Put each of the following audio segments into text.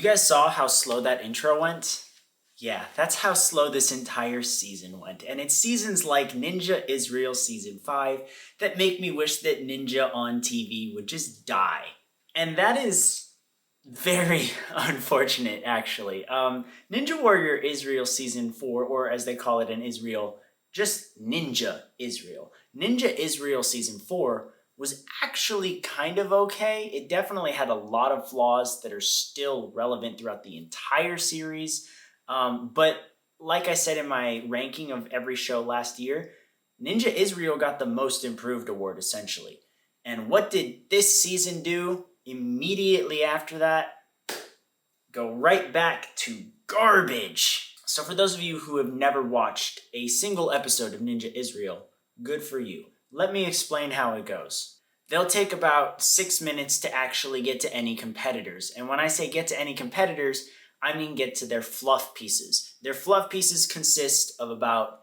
guys saw how slow that intro went? Yeah, that's how slow this entire season went. And it's seasons like Ninja Israel Season 5 that make me wish that Ninja on TV would just die. And that is very unfortunate, actually. Ninja Warrior Israel Season 4, or as they call it in Israel, just Ninja Israel. Ninja Israel Season 4 was actually kind of okay. It definitely had a lot of flaws that are still relevant throughout the entire series. But like I said in my ranking of every show last year, Ninja Israel got the most improved award, essentially. And what did this season do immediately after that? Go right back to garbage. So for those of you who have never watched a single episode of Ninja Israel, good for you. Let me explain how it goes. They'll take about 6 minutes to actually get to any competitors. And when I say get to any competitors, I mean get to their fluff pieces. Their fluff pieces consist of about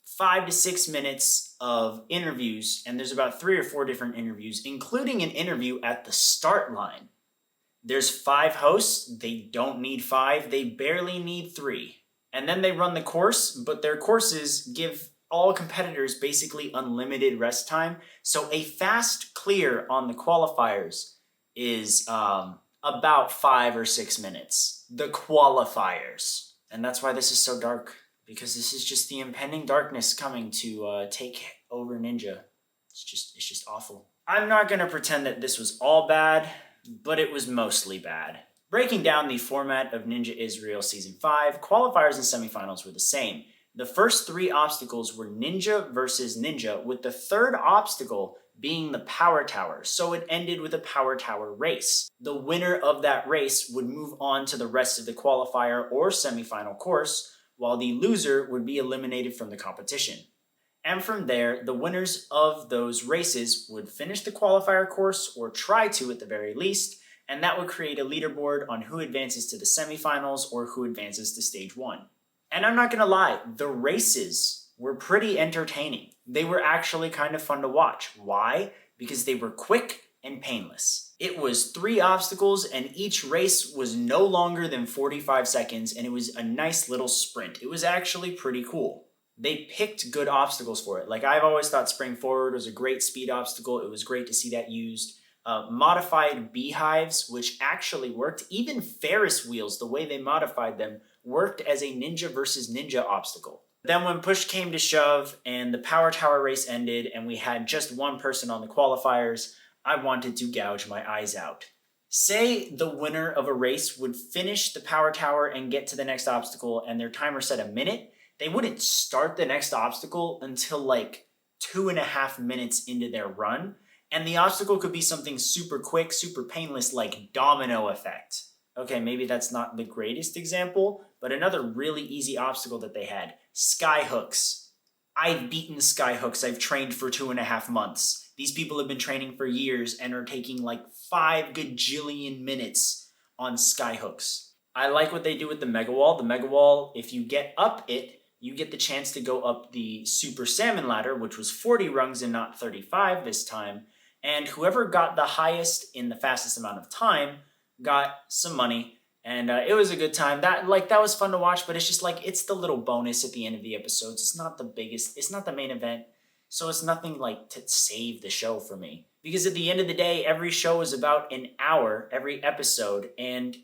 5 to 6 minutes of interviews, and there's about 3 or 4 different interviews, including an interview at the start line. There's 5 hosts. They don't need 5. They barely need 3. And then they run the course, but their courses give all competitors basically unlimited rest time. So a fast clear on the qualifiers is about 5 or 6 minutes. The qualifiers. And that's why this is so dark. Because this is just the impending darkness coming to take over Ninja. It's just awful. I'm not going to pretend that this was all bad, but it was mostly bad. Breaking down the format of Ninja Israel Season 5, qualifiers and semifinals were the same. The first 3 obstacles were Ninja versus Ninja, with the third obstacle being the Power Tower, so it ended with a Power Tower race. The winner of that race would move on to the rest of the qualifier or semifinal course, while the loser would be eliminated from the competition. And from there, the winners of those races would finish the qualifier course, or try to at the very least, and that would create a leaderboard on who advances to the semifinals or who advances to stage 1. And I'm not gonna lie, the races were pretty entertaining. They were actually kind of fun to watch. Why? Because they were quick and painless. It was 3 obstacles, and each race was no longer than 45 seconds, and it was a nice little sprint. It was actually pretty cool. They picked good obstacles for it. Like, I've always thought Spring Forward was a great speed obstacle. It was great to see that used. Modified beehives, which actually worked. Even Ferris wheels, the way they modified them, worked as a Ninja versus Ninja obstacle. Then when push came to shove and the Power Tower race ended and we had just 1 person on the qualifiers, I wanted to gouge my eyes out. Say the winner of a race would finish the Power Tower and get to the next obstacle and their timer said a minute, they wouldn't start the next obstacle until like 2.5 minutes into their run. And the obstacle could be something super quick, super painless, like domino effect. Okay, maybe that's not the greatest example, but another really easy obstacle that they had, sky hooks. I've beaten sky hooks. I've trained for 2.5 months. These people have been training for years and are taking like 5 gajillion minutes on sky hooks. I like what they do with the Mega Wall. The Mega Wall, if you get up it, you get the chance to go up the Super Salmon Ladder, which was 40 rungs and not 35 this time. And whoever got the highest in the fastest amount of time got some money. And it was a good time. That was fun to watch, but it's just like, it's the little bonus at the end of the episodes. It's not the biggest, it's not the main event. So it's nothing like to save the show for me. Because at the end of the day, every show is about an hour, every episode, and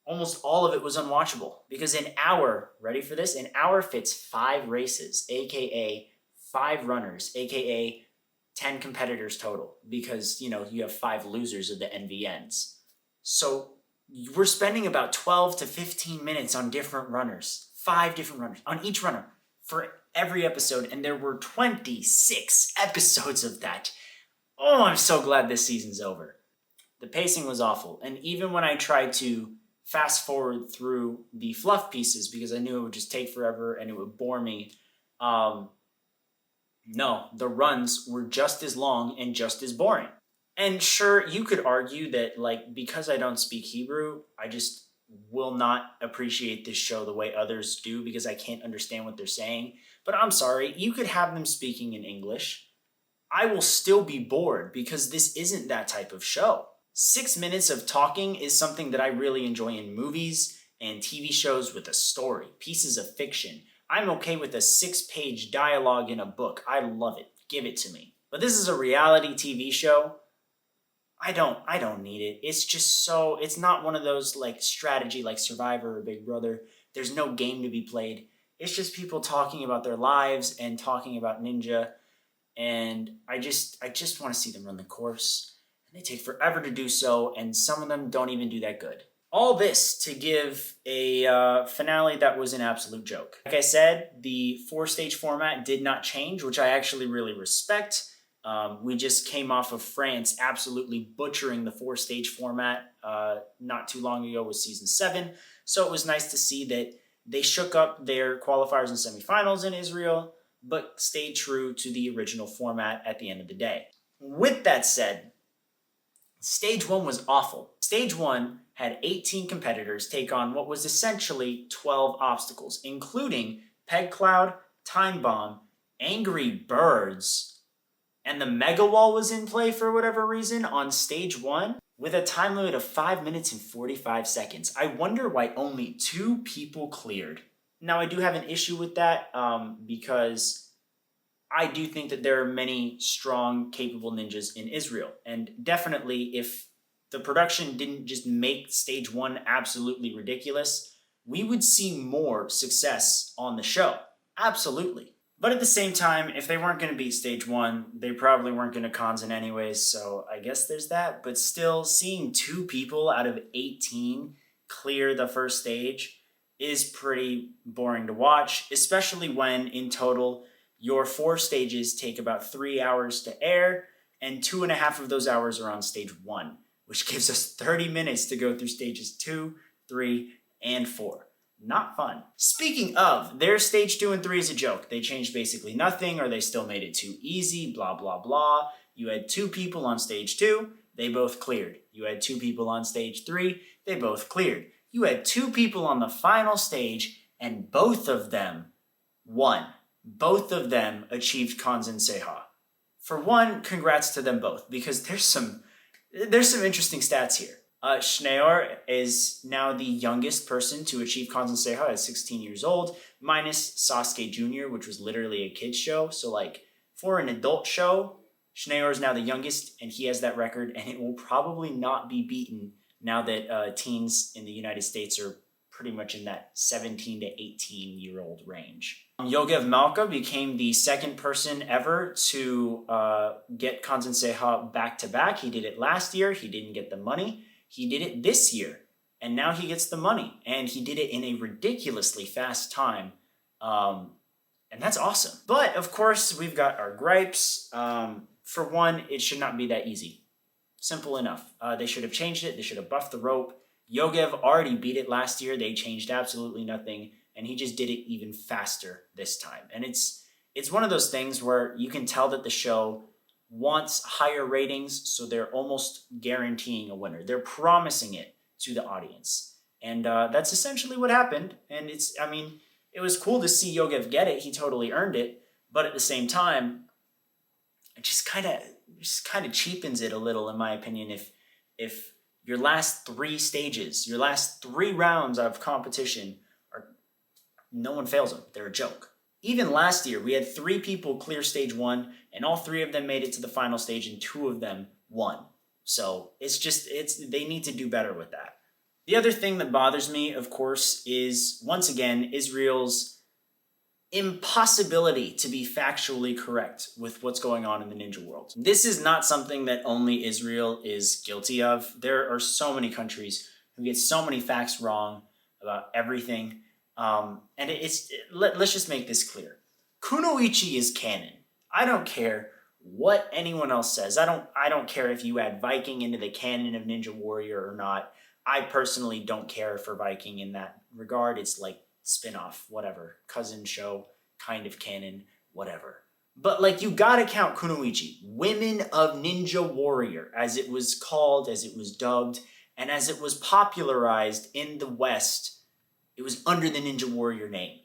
almost all of it was unwatchable. Because an hour, ready for this? An hour fits 5 races, aka 5 runners, aka 10 competitors total. Because, you know, you have 5 losers of the NVNs. So we're spending about 12 to 15 minutes on different runners. 5 different runners on each runner for every episode. And there were 26 episodes of that. Oh, I'm so glad this season's over. The pacing was awful. And even when I tried to fast forward through the fluff pieces, because I knew it would just take forever and it would bore me, no, the runs were just as long and just as boring. And sure, you could argue that, like, because I don't speak Hebrew, I just will not appreciate this show the way others do because I can't understand what they're saying. But I'm sorry, you could have them speaking in English. I will still be bored because this isn't that type of show. 6 minutes of talking is something that I really enjoy in movies and TV shows with a story, pieces of fiction. I'm okay with a 6-page dialogue in a book. I love it. Give it to me. But this is a reality TV show. I don't need it. It's just so, it's not one of those like strategy like Survivor or Big Brother. There's no game to be played. It's just people talking about their lives and talking about Ninja. And I just want to see them run the course. And they take forever to do so, and some of them don't even do that good. All this to give a finale that was an absolute joke. Like I said, the 4-stage format did not change, which I actually really respect. We just came off of France absolutely butchering the 4-stage format not too long ago with season 7. So it was nice to see that they shook up their qualifiers and semifinals in Israel, but stayed true to the original format at the end of the day. With that said, Stage 1 was awful. Stage 1 had 18 competitors take on what was essentially 12 obstacles, including Peg Cloud, Time Bomb, Angry Birds, and the Mega Wall was in play for whatever reason on Stage 1 with a time limit of 5 minutes and 45 seconds. I wonder why only 2 people cleared. Now, I do have an issue with that because I do think that there are many strong, capable ninjas in Israel. And definitely, if the production didn't just make Stage 1 absolutely ridiculous, we would see more success on the show. Absolutely. But at the same time, if they weren't going to beat Stage 1, they probably weren't going to Kanzen anyways, so I guess there's that. But still, seeing 2 people out of 18 clear the first stage is pretty boring to watch, especially when, in total, your 4 stages take about 3 hours to air, and 2.5 of those hours are on Stage 1, which gives us 30 minutes to go through Stages 2, 3, and 4. Not fun. Speaking of, their Stage 2 and 3 is a joke. They changed basically nothing, or they still made it too easy, blah, blah, blah. You had 2 people on Stage 2, they both cleared. You had 2 people on Stage 3, they both cleared. You had 2 people on the final stage, and both of them won. Both of them achieved Kanzen Seiha. For one, congrats to them both, because there's some interesting stats here. Schneor is now the youngest person to achieve Kanzen Seiha at 16 years old, minus Sasuke Jr., which was literally a kid's show. So, like, for an adult show, Schneor is now the youngest, and he has that record, and it will probably not be beaten now that teens in the United States are pretty much in that 17 to 18-year-old range. Yogev Malka became the second person ever to get Kanzen Seiha back-to-back. He did it last year. He didn't get the money. He did it this year, and now he gets the money. And he did it in a ridiculously fast time, and that's awesome. But, of course, we've got our gripes. For one, it should not be that easy. Simple enough. They should have changed it. They should have buffed the rope. Yogev already beat it last year. They changed absolutely nothing, and he just did it even faster this time. And it's one of those things where you can tell that the show wants higher ratings, so they're almost guaranteeing a winner. They're promising it to the audience. And that's essentially what happened. And it was cool to see Yogev get it. He totally earned it. But at the same time, it just kind of cheapens it a little, in my opinion, if your last 3 stages, your last 3 rounds of competition, no one fails them. They're a joke. Even last year, we had 3 people clear Stage 1, and all 3 of them made it to the final stage, and 2 of them won. So they need to do better with that. The other thing that bothers me, of course, is, once again, Israel's impossibility to be factually correct with what's going on in the ninja world. This is not something that only Israel is guilty of. There are so many countries who get so many facts wrong about everything. And let's just make this clear. Kunoichi is canon. I don't care what anyone else says. I don't care if you add Viking into the canon of Ninja Warrior or not. I personally don't care for Viking in that regard. It's like spin-off, whatever, cousin show, kind of canon, whatever. But, like, you gotta count Kunoichi, Women of Ninja Warrior, as it was called, as it was dubbed, and as it was popularized in the West. It was under the Ninja Warrior name.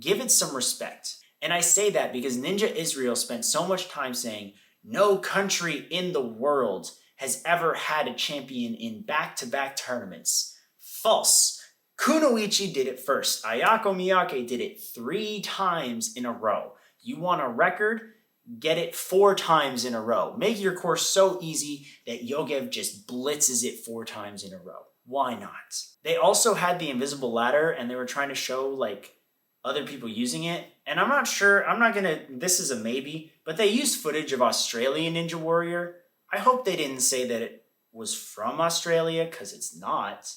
Give it some respect. And I say that because Ninja Israel spent so much time saying, no country in the world has ever had a champion in back-to-back tournaments. False. Kunoichi did it first. Ayako Miyake did it 3 times in a row. You want a record? Get it 4 times in a row. Make your course so easy that Yogev just blitzes it 4 times in a row. Why not? They also had the invisible ladder and they were trying to show like other people using it. And I'm not sure, this is a maybe, but they used footage of Australian Ninja Warrior. I hope they didn't say that it was from Australia, because it's not.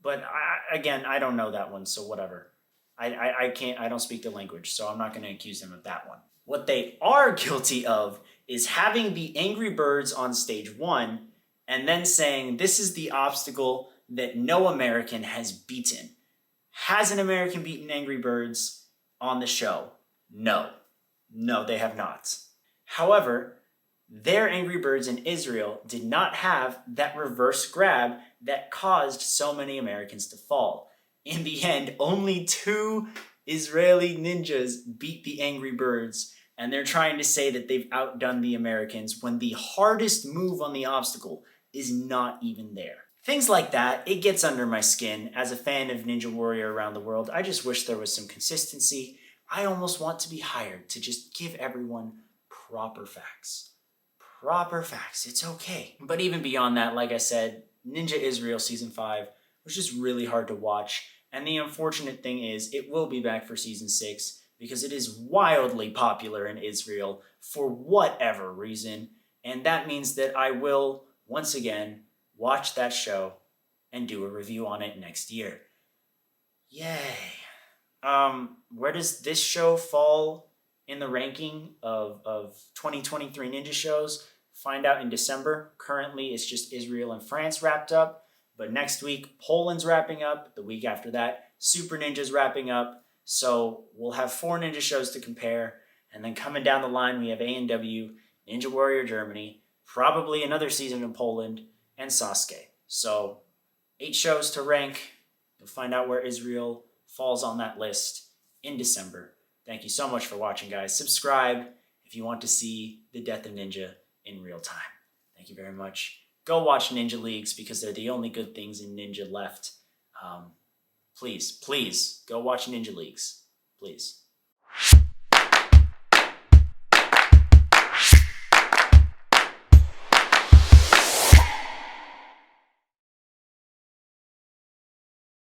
But I don't know that one, so whatever. I don't speak the language, so I'm not going to accuse them of that one. What they are guilty of is having the Angry Birds on stage 1 and then saying this is the obstacle that no American has beaten. Has an American beaten Angry Birds on the show? No. No, they have not. However, their Angry Birds in Israel did not have that reverse grab that caused so many Americans to fall. In the end, only 2 Israeli ninjas beat the Angry Birds, and they're trying to say that they've outdone the Americans when the hardest move on the obstacle is not even there. Things like that, it gets under my skin. As a fan of Ninja Warrior around the world, I just wish there was some consistency. I almost want to be hired to just give everyone proper facts. Proper facts, it's okay. But even beyond that, like I said, Ninja Israel Season 5 was just really hard to watch. And the unfortunate thing is, it will be back for Season 6 because it is wildly popular in Israel for whatever reason. And that means that I will, once again, watch that show and do a review on it next year. Yay. Where does this show fall in the ranking of 2023 Ninja shows? Find out in December. Currently, it's just Israel and France wrapped up. But next week, Poland's wrapping up. The week after that, Super Ninja's wrapping up. So we'll have 4 Ninja shows to compare. And then coming down the line, we have A&W, Ninja Warrior Germany, probably another season in Poland, and Sasuke. So 8 shows to rank. You'll find out where Israel falls on that list in December. Thank you so much for watching, guys. Subscribe if you want to see the death of Ninja in real time. Thank you very much. Go watch Ninja Leagues because they're the only good things in Ninja left. Please, go watch Ninja Leagues. Please.